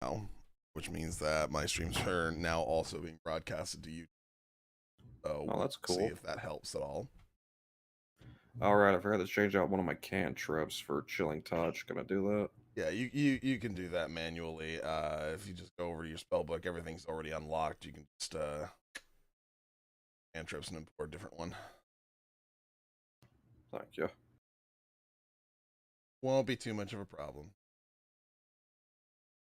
now, which means that my streams are now also being broadcasted to YouTube. So Oh, that's see cool. if that helps at all. Alright, I forgot to change out one of my cantrips for Chilling Touch. Can I do that? Yeah, you can do that manually. If you just go over to your spellbook, everything's already unlocked. You can just cantrips and import a different one. Thank you. Won't be too much of a problem.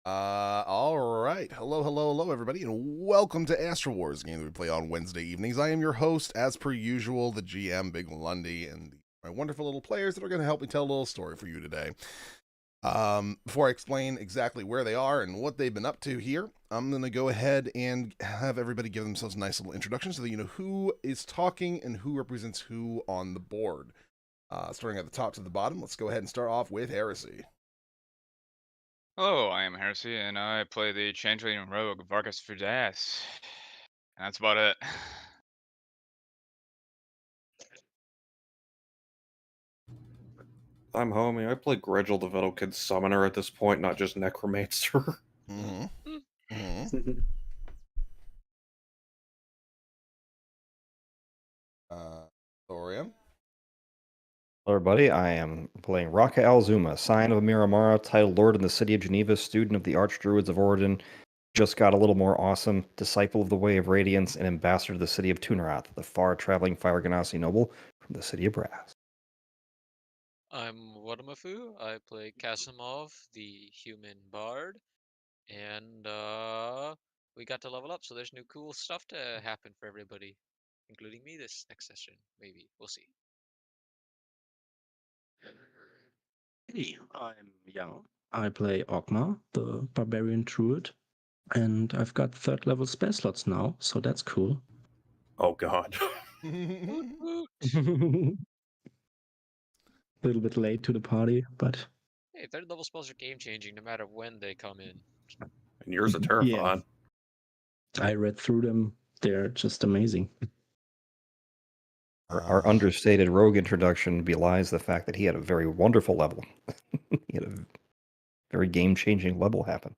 All right. Hello, everybody, and welcome to Astral Wars, a game that we play on Wednesday evenings. I am your host, as per usual, the GM, Big Lundy, and my wonderful little players that are going to help me tell a little story for you today. Before I explain exactly where they are and what they've been up to here, I'm going to go ahead and have everybody give themselves a nice little introduction so that you know who is talking and who represents who on the board. Starting at the top to the bottom, let's go ahead and start off with Heresy. Hello, I am Heresy, and I play the Changeling Rogue, Vargas Fudas. And that's about it. I'm Homie. I play Gregel the Vedalkid Summoner at this point, not just Necromancer. Mm-hmm. Mm-hmm. Thorium. Hello, everybody. I am playing Raka Alzuma, Scion of Miramara, titled Lord in the City of Geneva, student of the Archdruids of Oridan. Just got a little more awesome, disciple of the Way of Radiance, and ambassador to the city of Tunarath, the far-traveling Fire Ganassi noble from the city of Brass. I'm Wadamafu. I play Kasimov, the human bard, and we got to level up, so there's new cool stuff to happen for everybody, including me this next session. Maybe we'll see. Hey, I'm Yang. I play Ogma, the barbarian druid, and I've got third level spell slots now, so that's cool. Oh god. Woot woot. A little bit late to the party, but Hey, third level spells are game changing no matter when they come in. And yours are terrifying. I read through them. They're just amazing. Our understated rogue introduction belies the fact that he had a very wonderful level. He had a very game-changing level happen.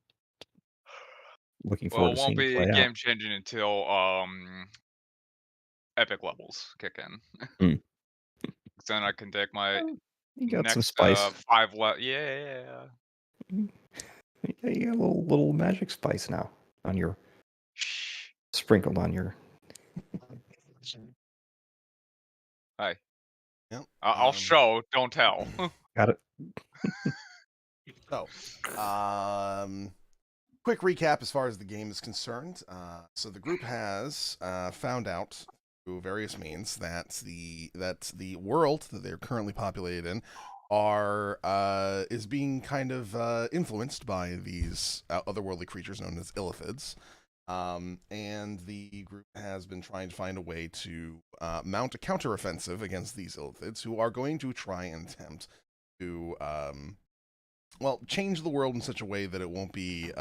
Looking Well, forward it to won't seeing it be play out. game changing until epic levels kick in. Hmm. Then I can take my You got some next spice. 5 yeah. You got a little magic spice now on your sprinkled on your. Hi. Yep. I'll show, don't tell. Got it. So, quick recap as far as the game is concerned. So the group has found out through various means that the world that they're currently populated in is being kind of influenced by these otherworldly creatures known as illithids. And the group has been trying to find a way to mount a counteroffensive against these illithids, who are going to try and attempt to change the world in such a way that it won't be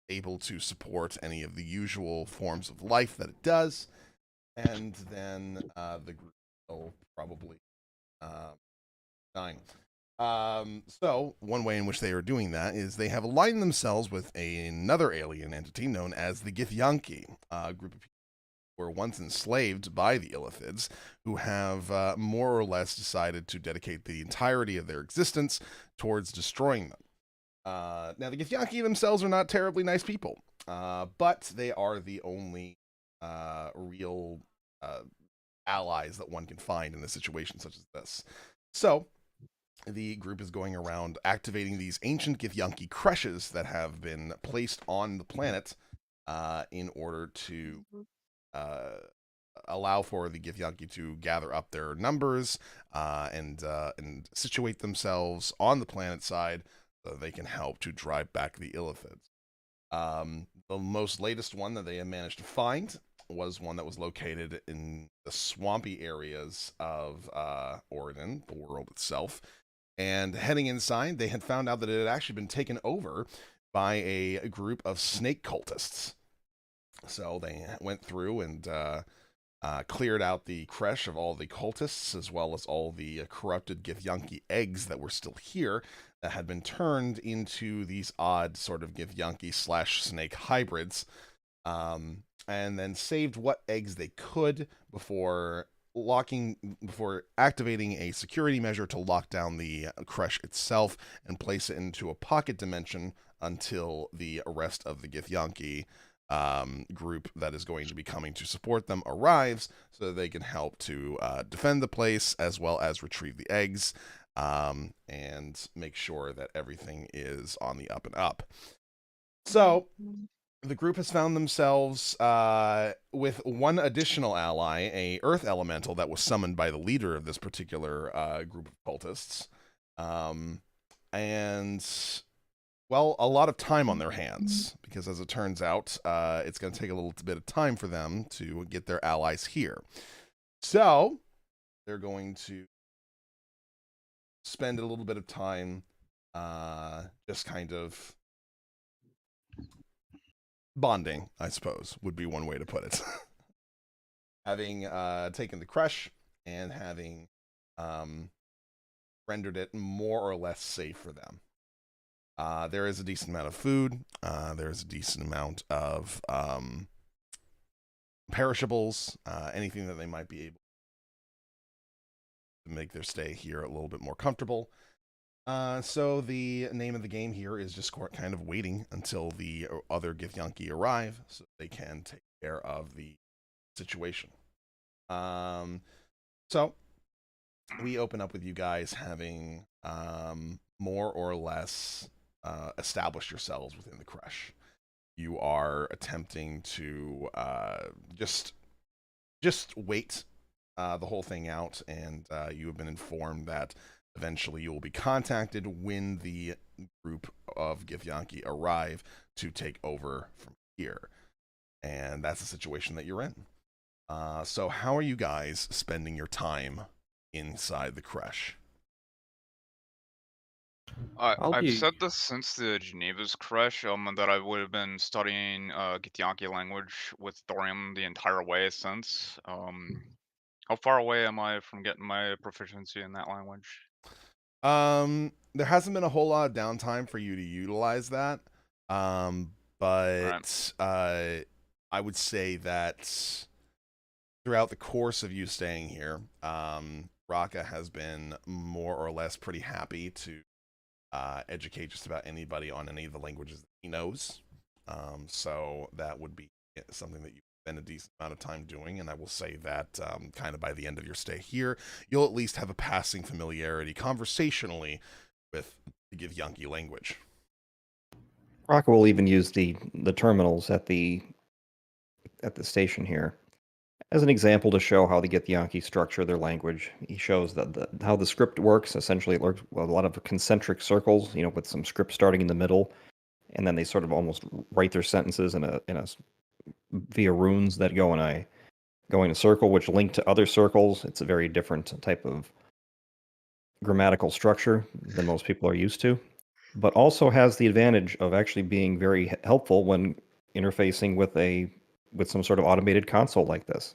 able to support any of the usual forms of life that it does, and then the group will probably dying. So one way in which they are doing that is they have aligned themselves with another alien entity known as the Githyanki, a group of people who were once enslaved by the illithids, who have more or less decided to dedicate the entirety of their existence towards destroying them. Now, the Githyanki themselves are not terribly nice people, but they are the only real allies that one can find in a situation such as this. So, the group is going around activating these ancient Githyanki creches that have been placed on the planet in order to allow for the Githyanki to gather up their numbers and situate themselves on the planet side so they can help to drive back the illithids. The most latest one that they have managed to find was one that was located in the swampy areas of Oridan, the world itself. And heading inside, they had found out that it had actually been taken over by a group of snake cultists. So they went through and cleared out the creche of all the cultists, as well as all the corrupted Githyanki eggs that were still here, that had been turned into these odd sort of Githyanki slash snake hybrids, and then saved what eggs they could before activating a security measure to lock down the creche itself and place it into a pocket dimension until the rest of the Githyanki group that is going to be coming to support them arrives, so that they can help to defend the place as well as retrieve the eggs, and make sure that everything is on the up and up. So the group has found themselves with one additional ally, a earth elemental that was summoned by the leader of this particular group of cultists, and well, a lot of time on their hands, because as it turns out, it's going to take a little bit of time for them to get their allies here. So they're going to spend a little bit of time just kind of bonding, I suppose, would be one way to put it. Having taken the creche and having rendered it more or less safe for them. There is a decent amount of food. There is a decent amount of perishables, anything that they might be able to make their stay here a little bit more comfortable. So the name of the game here is just kind of waiting until the other Githyanki arrive so they can take care of the situation. So we open up with you guys having more or less established yourselves within the creche. You are attempting to just wait the whole thing out, and you have been informed that eventually you will be contacted when the group of Githyanki arrive to take over from here. And that's the situation that you're in. So how are you guys spending your time inside the creche? I've said this since the Geneva's crash, that I would have been studying Githyanki language with Thorium the entire way since. How far away am I from getting my proficiency in that language? There hasn't been a whole lot of downtime for you to utilize that. But I would say that throughout the course of you staying here, Raka has been more or less pretty happy to educate just about anybody on any of the languages that he knows. So that would be something that you spend a decent amount of time doing, and I will say that kind of by the end of your stay here, you'll at least have a passing familiarity conversationally with the Githyanki language. Rocco will even use the terminals at the station here as an example to show how the Githyanki structure their language. He shows that how the script works. Essentially, it works with a lot of concentric circles, with some script starting in the middle, and then they sort of almost write their sentences in a via runes that go in a circle, which link to other circles. It's a very different type of grammatical structure than most people are used to, but also has the advantage of actually being very helpful when interfacing with some sort of automated console like this.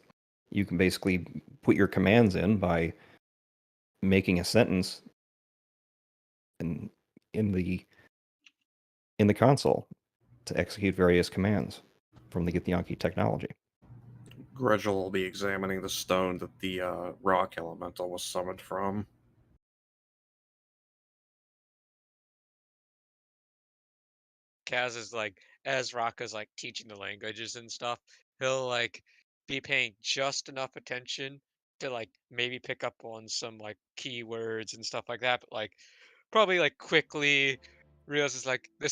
You can basically put your commands in by making a sentence in the console to execute various commands from the Githyanki technology. Gregel will be examining the stone that the rock elemental was summoned from. Kaz is like, as Raka's like teaching the languages and stuff, he'll like be paying just enough attention to like maybe pick up on some like keywords and stuff like that, but like probably like quickly realizes like this